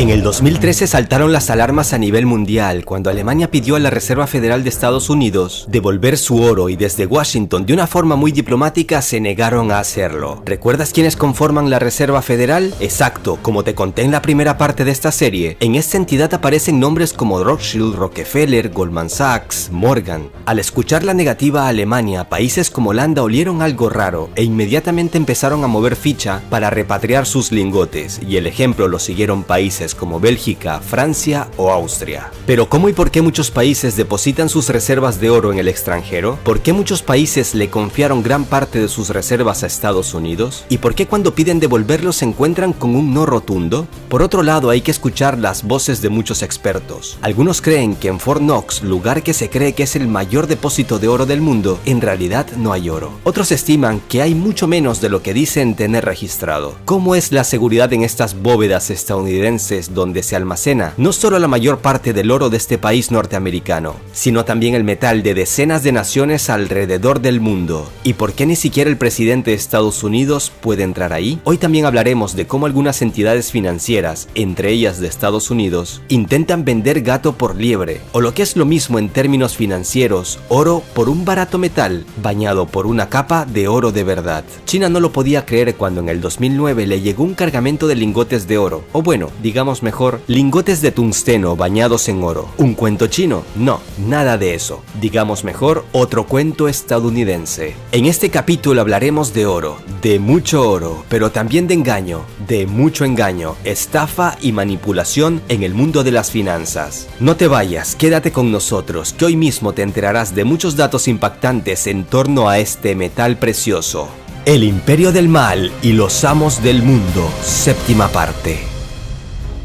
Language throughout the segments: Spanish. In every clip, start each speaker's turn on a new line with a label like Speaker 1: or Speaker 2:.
Speaker 1: En el 2013 saltaron las alarmas a nivel mundial cuando Alemania pidió a la Reserva Federal de Estados Unidos devolver su oro y desde Washington de una forma muy diplomática se negaron a hacerlo. ¿Recuerdas quiénes conforman la Reserva Federal? Exacto, como te conté en la primera parte de esta serie, en esta entidad aparecen nombres como Rothschild, Rockefeller, Goldman Sachs, Morgan. Al escuchar la negativa a Alemania, países como Holanda olieron algo raro e inmediatamente empezaron a mover ficha para repatriar sus lingotes, y el ejemplo lo siguieron países como Bélgica, Francia o Austria. Pero ¿cómo y por qué muchos países depositan sus reservas de oro en el extranjero? ¿Por qué muchos países le confiaron gran parte de sus reservas a Estados Unidos? ¿Y por qué cuando piden devolverlos se encuentran con un no rotundo? Por otro lado, hay que escuchar las voces de muchos expertos. Algunos creen que en Fort Knox, lugar que se cree que es el mayor depósito de oro del mundo, en realidad no hay oro. Otros estiman que hay mucho menos de lo que dicen tener registrado. ¿Cómo es la seguridad en estas bóvedas estadounidenses donde se almacena no solo la mayor parte del oro de este país norteamericano, sino también el metal de decenas de naciones alrededor del mundo? ¿Y por qué ni siquiera el presidente de Estados Unidos puede entrar ahí? Hoy también hablaremos de cómo algunas entidades financieras, entre ellas de Estados Unidos, intentan vender gato por liebre, o lo que es lo mismo en términos financieros, oro por un barato metal bañado por una capa de oro de verdad. China no lo podía creer cuando en el 2009 le llegó un cargamento de lingotes de oro, o bueno, digamos mejor, lingotes de tungsteno bañados en oro. ¿Un cuento chino? No, nada de eso. Digamos mejor, otro cuento estadounidense. En este capítulo hablaremos de oro, de mucho oro, pero también de engaño, de mucho engaño, estafa y manipulación en el mundo de las finanzas. No te vayas, quédate con nosotros, que hoy mismo te enterarás de muchos datos impactantes en torno a este metal precioso. El imperio del mal y los amos del mundo, séptima parte.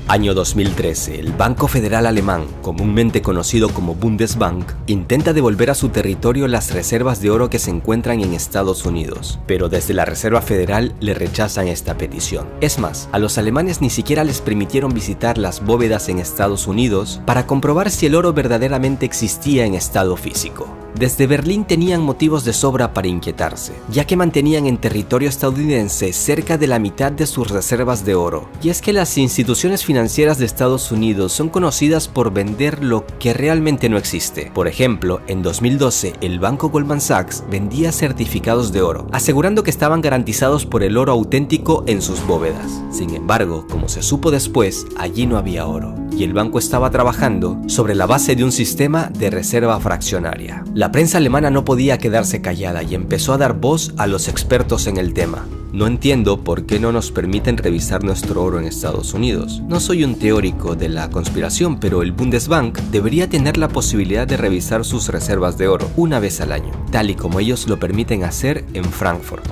Speaker 1: Año 2013, el Banco Federal Alemán, comúnmente conocido como Bundesbank, intenta devolver a su territorio las reservas de oro que se encuentran en Estados Unidos, pero desde la Reserva Federal le rechazan esta petición. Es más, a los alemanes ni siquiera les permitieron visitar las bóvedas en Estados Unidos para comprobar si el oro verdaderamente existía en estado físico. Desde Berlín tenían motivos de sobra para inquietarse, ya que mantenían en territorio estadounidense cerca de la mitad de sus reservas de oro. Y es que las instituciones financieras de Estados Unidos son conocidas por vender lo que realmente no existe. Por ejemplo, en 2012 el banco Goldman Sachs vendía certificados de oro, asegurando que estaban garantizados por el oro auténtico en sus bóvedas. Sin embargo, como se supo después, allí no había oro, y el banco estaba trabajando sobre la base de un sistema de reserva fraccionaria. La prensa alemana no podía quedarse callada y empezó a dar voz a los expertos en el tema. No entiendo por qué no nos permiten revisar nuestro oro en Estados Unidos. No soy un teórico de la conspiración, pero el Bundesbank debería tener la posibilidad de revisar sus reservas de oro una vez al año, tal y como ellos lo permiten hacer en Frankfurt.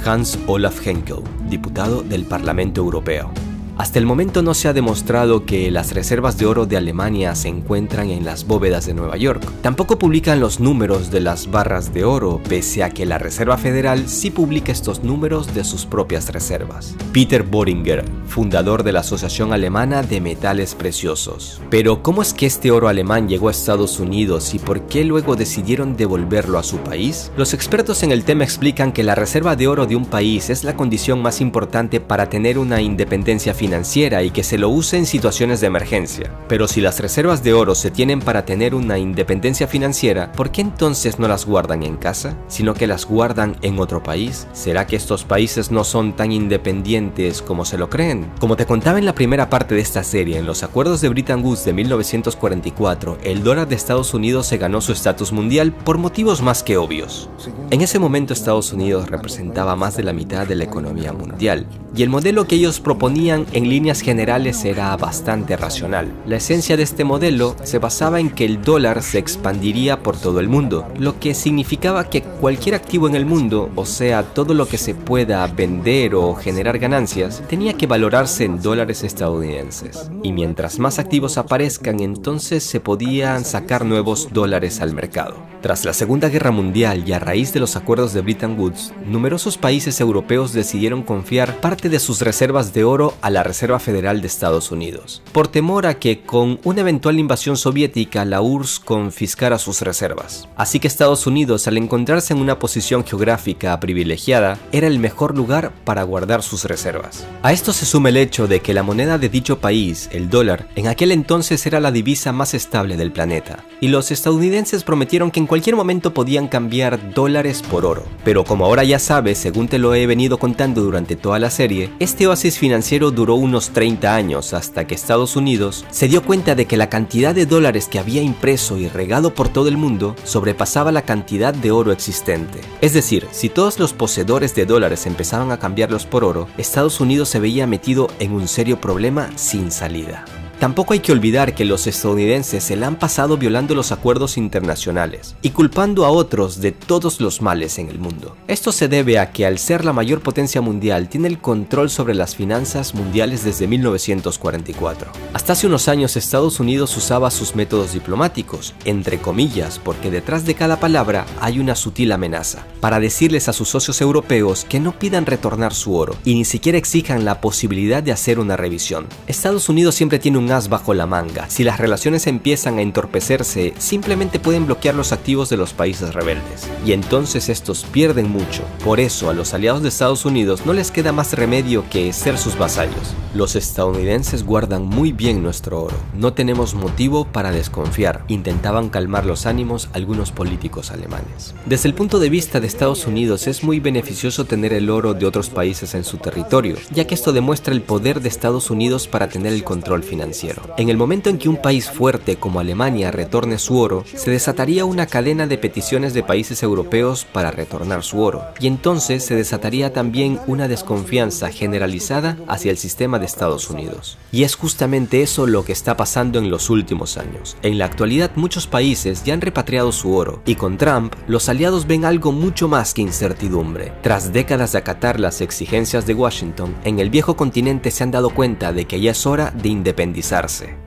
Speaker 1: Hans Olaf Henkel, diputado del Parlamento Europeo. Hasta el momento no se ha demostrado que las reservas de oro de Alemania se encuentran en las bóvedas de Nueva York. Tampoco publican los números de las barras de oro, pese a que la Reserva Federal sí publica estos números de sus propias reservas. Peter Boehringer, fundador de la Asociación Alemana de Metales Preciosos. Pero, ¿cómo es que este oro alemán llegó a Estados Unidos y por qué luego decidieron devolverlo a su país? Los expertos en el tema explican que la reserva de oro de un país es la condición más importante para tener una independencia financiera y que se lo use en situaciones de emergencia. Pero si las reservas de oro se tienen para tener una independencia financiera, ¿por qué entonces no las guardan en casa, sino que las guardan en otro país? ¿Será que estos países no son tan independientes como se lo creen? Como te contaba en la primera parte de esta serie, en los acuerdos de Bretton Woods de 1944, el dólar de Estados Unidos se ganó su estatus mundial por motivos más que obvios. En ese momento Estados Unidos representaba más de la mitad de la economía mundial, y el modelo que ellos proponían en líneas generales era bastante racional. La esencia de este modelo se basaba en que el dólar se expandiría por todo el mundo, lo que significaba que cualquier activo en el mundo, o sea, todo lo que se pueda vender o generar ganancias, tenía que valorarse en dólares estadounidenses. Y mientras más activos aparezcan, entonces se podían sacar nuevos dólares al mercado. Tras la Segunda Guerra Mundial y a raíz de los acuerdos de Bretton Woods, numerosos países europeos decidieron confiar parte de sus reservas de oro a la Reserva Federal de Estados Unidos, por temor a que con una eventual invasión soviética la URSS confiscara sus reservas. Así que Estados Unidos, al encontrarse en una posición geográfica privilegiada, era el mejor lugar para guardar sus reservas. A esto se suma el hecho de que la moneda de dicho país, el dólar, en aquel entonces era la divisa más estable del planeta, y los estadounidenses prometieron que en cualquier momento podían cambiar dólares por oro. Pero como ahora ya sabes, según te lo he venido contando durante toda la serie, este oasis financiero duró unos 30 años hasta que Estados Unidos se dio cuenta de que la cantidad de dólares que había impreso y regado por todo el mundo sobrepasaba la cantidad de oro existente. Es decir, si todos los poseedores de dólares empezaban a cambiarlos por oro, Estados Unidos se veía metido en un serio problema sin salida. Tampoco hay que olvidar que los estadounidenses se la han pasado violando los acuerdos internacionales y culpando a otros de todos los males en el mundo. Esto se debe a que al ser la mayor potencia mundial tiene el control sobre las finanzas mundiales desde 1944. Hasta hace unos años Estados Unidos usaba sus métodos diplomáticos, entre comillas, porque detrás de cada palabra hay una sutil amenaza, para decirles a sus socios europeos que no pidan retornar su oro y ni siquiera exijan la posibilidad de hacer una revisión. Estados Unidos siempre tiene un as bajo la manga. Si las relaciones empiezan a entorpecerse, simplemente pueden bloquear los activos de los países rebeldes, y entonces estos pierden mucho. Por eso a los aliados de Estados Unidos no les queda más remedio que ser sus vasallos. Los estadounidenses guardan muy bien nuestro oro, no tenemos motivo para desconfiar, intentaban calmar los ánimos algunos políticos alemanes. Desde el punto de vista de Estados Unidos es muy beneficioso tener el oro de otros países en su territorio, ya que esto demuestra el poder de Estados Unidos para tener el control financiero. En el momento en que un país fuerte como Alemania retorne su oro, se desataría una cadena de peticiones de países europeos para retornar su oro, y entonces se desataría también una desconfianza generalizada hacia el sistema de Estados Unidos. Y es justamente eso lo que está pasando en los últimos años. En la actualidad muchos países ya han repatriado su oro, y con Trump los aliados ven algo mucho más que incertidumbre. Tras décadas de acatar las exigencias de Washington, en el viejo continente se han dado cuenta de que ya es hora de independizarse.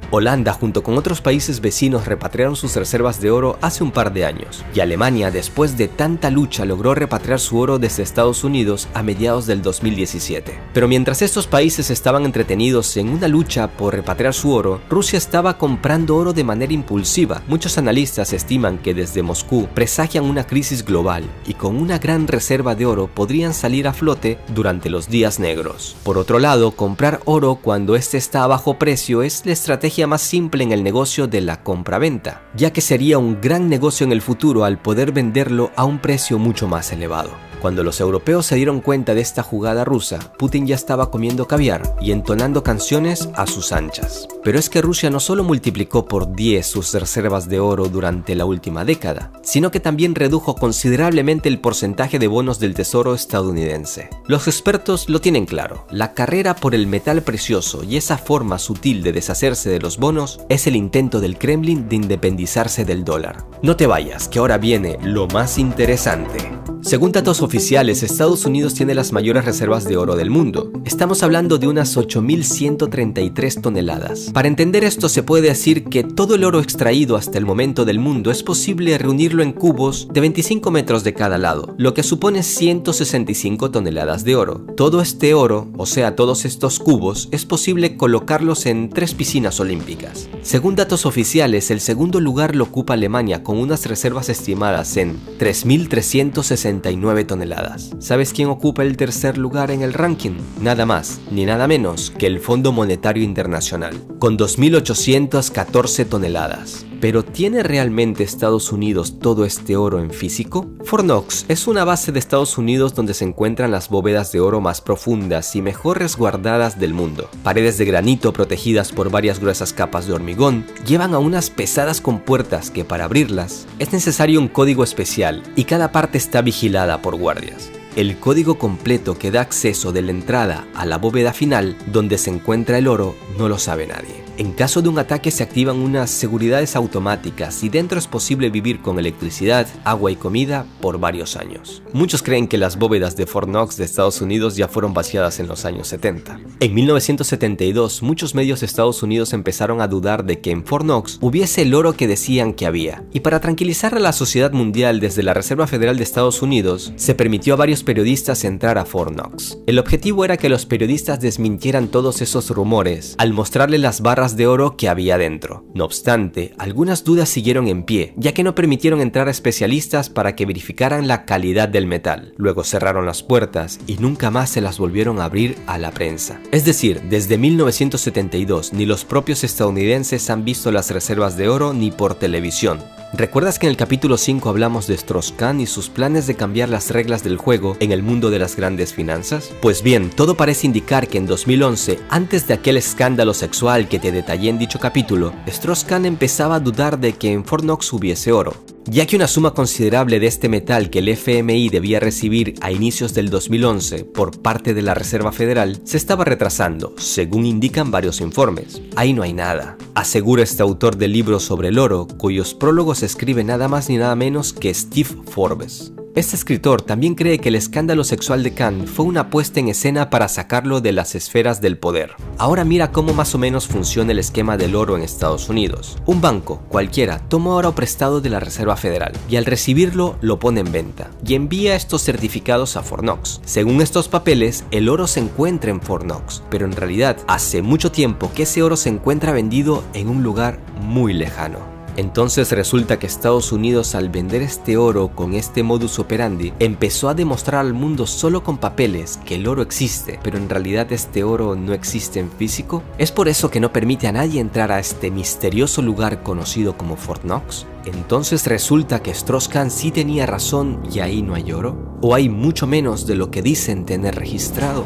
Speaker 1: Holanda junto con otros países vecinos repatriaron sus reservas de oro hace un par de años, y Alemania después de tanta lucha logró repatriar su oro desde Estados Unidos a mediados del 2017. Pero mientras estos países estaban entretenidos en una lucha por repatriar su oro, Rusia estaba comprando oro de manera impulsiva. Muchos analistas estiman que desde Moscú presagian una crisis global y con una gran reserva de oro podrían salir a flote durante los días negros. Por otro lado, comprar oro cuando este está a bajo precio es la estrategia más simple en el negocio de la compra-venta, ya que sería un gran negocio en el futuro al poder venderlo a un precio mucho más elevado. Cuando los europeos se dieron cuenta de esta jugada rusa, Putin ya estaba comiendo caviar y entonando canciones a sus anchas. Pero es que Rusia no solo multiplicó por 10 sus reservas de oro durante la última década, sino que también redujo considerablemente el porcentaje de bonos del tesoro estadounidense. Los expertos lo tienen claro, la carrera por el metal precioso y esa forma sutil de deshacerse de los bonos es el intento del Kremlin de independizarse del dólar. No te vayas, que ahora viene lo más interesante. Según datos oficiales, Estados Unidos tiene las mayores reservas de oro del mundo. Estamos hablando de unas 8.133 toneladas. Para entender esto se puede decir que todo el oro extraído hasta el momento del mundo es posible reunirlo en cubos de 25 metros de cada lado, lo que supone 165 toneladas de oro. Todo este oro, o sea todos estos cubos, es posible colocarlos en 3 piscinas olímpicas. Según datos oficiales, el segundo lugar lo ocupa Alemania con unas reservas estimadas en 3.369 toneladas. ¿Sabes quién ocupa el tercer lugar en el ranking? Nada más ni nada menos que el Fondo Monetario Internacional, con 2.814 toneladas. ¿Pero tiene realmente Estados Unidos todo este oro en físico? Fort Knox es una base de Estados Unidos donde se encuentran las bóvedas de oro más profundas y mejor resguardadas del mundo. Paredes de granito protegidas por varias gruesas capas de hormigón llevan a unas pesadas compuertas que para abrirlas es necesario un código especial y cada parte está vigilada por guardias. El código completo que da acceso de la entrada a la bóveda final donde se encuentra el oro no lo sabe nadie. En caso de un ataque se activan unas seguridades automáticas y dentro es posible vivir con electricidad, agua y comida por varios años. Muchos creen que las bóvedas de Fort Knox de Estados Unidos ya fueron vaciadas en los años 70. En 1972, muchos medios de Estados Unidos empezaron a dudar de que en Fort Knox hubiese el oro que decían que había. Y para tranquilizar a la sociedad mundial desde la Reserva Federal de Estados Unidos, se permitió a varios periodistas entrar a Fort Knox. El objetivo era que los periodistas desmintieran todos esos rumores al mostrarle las barras de oro que había dentro. No obstante, algunas dudas siguieron en pie, ya que no permitieron entrar a especialistas para que verificaran la calidad del metal. Luego cerraron las puertas y nunca más se las volvieron a abrir a la prensa. Es decir, desde 1972 ni los propios estadounidenses han visto las reservas de oro ni por televisión. ¿Recuerdas que en el capítulo 5 hablamos de Strauss-Kahn y sus planes de cambiar las reglas del juego en el mundo de las grandes finanzas? Pues bien, todo parece indicar que en 2011, antes de aquel escándalo sexual que te detallé en dicho capítulo, Strauss-Kahn empezaba a dudar de que en Fort Knox hubiese oro, ya que una suma considerable de este metal que el FMI debía recibir a inicios del 2011 por parte de la Reserva Federal se estaba retrasando, según indican varios informes. Ahí no hay nada, asegura este autor del libro sobre el oro, cuyos prólogos escribe nada más ni nada menos que Steve Forbes. Este escritor también cree que el escándalo sexual de Kahn fue una puesta en escena para sacarlo de las esferas del poder. Ahora mira cómo más o menos funciona el esquema del oro en Estados Unidos. Un banco, cualquiera, toma oro prestado de la Reserva Federal y al recibirlo lo pone en venta y envía estos certificados a Fort Knox. Según estos papeles, el oro se encuentra en Fort Knox, pero en realidad hace mucho tiempo que ese oro se encuentra vendido en un lugar muy lejano. Entonces resulta que Estados Unidos, al vender este oro con este modus operandi, empezó a demostrar al mundo solo con papeles que el oro existe, pero en realidad este oro no existe en físico. ¿Es por eso que no permite a nadie entrar a este misterioso lugar conocido como Fort Knox? Entonces resulta que Strauss-Kahn sí tenía razón y ahí no hay oro, o hay mucho menos de lo que dicen tener registrado.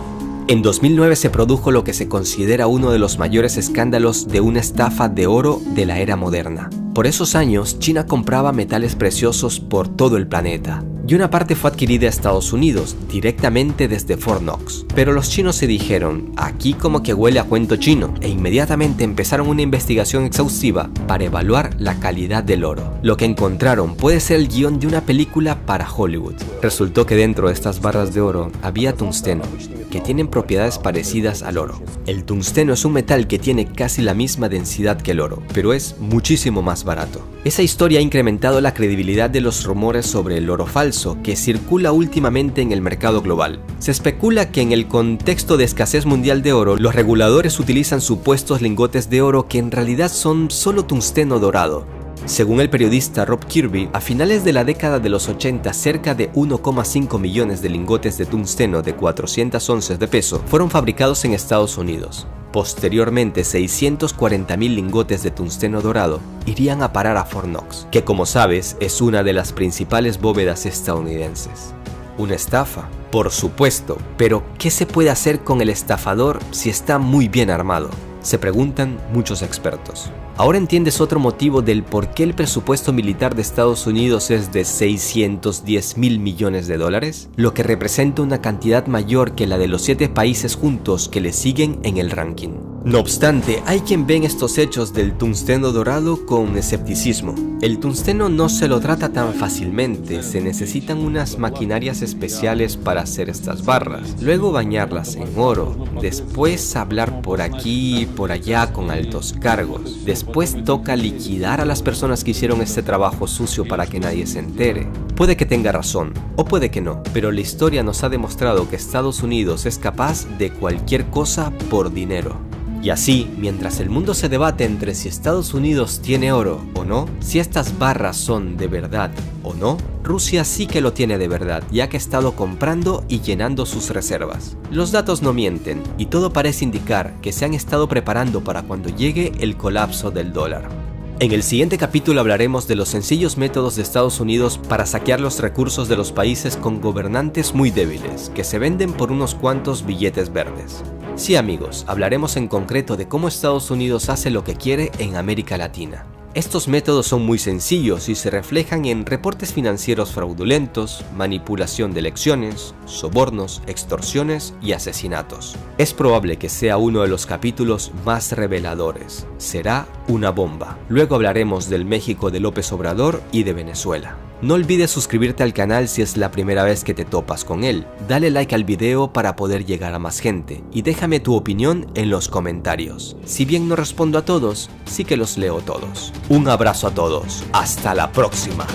Speaker 1: En 2009 se produjo lo que se considera uno de los mayores escándalos de una estafa de oro de la era moderna. Por esos años, China compraba metales preciosos por todo el planeta, y una parte fue adquirida a Estados Unidos, directamente desde Fort Knox. Pero los chinos se dijeron, aquí como que huele a cuento chino, e inmediatamente empezaron una investigación exhaustiva para evaluar la calidad del oro. Lo que encontraron puede ser el guión de una película para Hollywood. Resultó que dentro de estas barras de oro había tungsteno, que tienen propiedades parecidas al oro. El tungsteno es un metal que tiene casi la misma densidad que el oro, pero es muchísimo más barato. Esa historia ha incrementado la credibilidad de los rumores sobre el oro falso que circula últimamente en el mercado global. Se especula que en el contexto de escasez mundial de oro, los reguladores utilizan supuestos lingotes de oro que en realidad son solo tungsteno dorado. Según el periodista Rob Kirby, a finales de la década de los 80, cerca de 1,5 millones de lingotes de tungsteno de 400 onzas de peso fueron fabricados en Estados Unidos. Posteriormente, 640,000 lingotes de tungsteno dorado irían a parar a Fort Knox, que como sabes es una de las principales bóvedas estadounidenses. ¿Una estafa? Por supuesto, pero ¿qué se puede hacer con el estafador si está muy bien armado? Se preguntan muchos expertos. ¿Ahora entiendes otro motivo del por qué el presupuesto militar de Estados Unidos es de 610,000 millones de dólares? Lo que representa una cantidad mayor que la de los 7 países juntos que le siguen en el ranking. No obstante, hay quien ve en estos hechos del tungsteno dorado con escepticismo. El tungsteno no se lo trata tan fácilmente, se necesitan unas maquinarias especiales para hacer estas barras, luego bañarlas en oro, después hablar por aquí y por allá con altos cargos, después toca liquidar a las personas que hicieron este trabajo sucio para que nadie se entere. Puede que tenga razón, o puede que no, pero la historia nos ha demostrado que Estados Unidos es capaz de cualquier cosa por dinero. Y así, mientras el mundo se debate entre si Estados Unidos tiene oro o no, si estas barras son de verdad o no, Rusia sí que lo tiene de verdad, ya que ha estado comprando y llenando sus reservas. Los datos no mienten, y todo parece indicar que se han estado preparando para cuando llegue el colapso del dólar. En el siguiente capítulo hablaremos de los sencillos métodos de Estados Unidos para saquear los recursos de los países con gobernantes muy débiles, que se venden por unos cuantos billetes verdes. Sí amigos, hablaremos en concreto de cómo Estados Unidos hace lo que quiere en América Latina. Estos métodos son muy sencillos y se reflejan en reportes financieros fraudulentos, manipulación de elecciones, sobornos, extorsiones y asesinatos. Es probable que sea uno de los capítulos más reveladores. Será una bomba. Luego hablaremos del México de López Obrador y de Venezuela. No olvides suscribirte al canal si es la primera vez que te topas con él. Dale like al video para poder llegar a más gente y déjame tu opinión en los comentarios. Si bien no respondo a todos, sí que los leo todos. Un abrazo a todos. Hasta la próxima.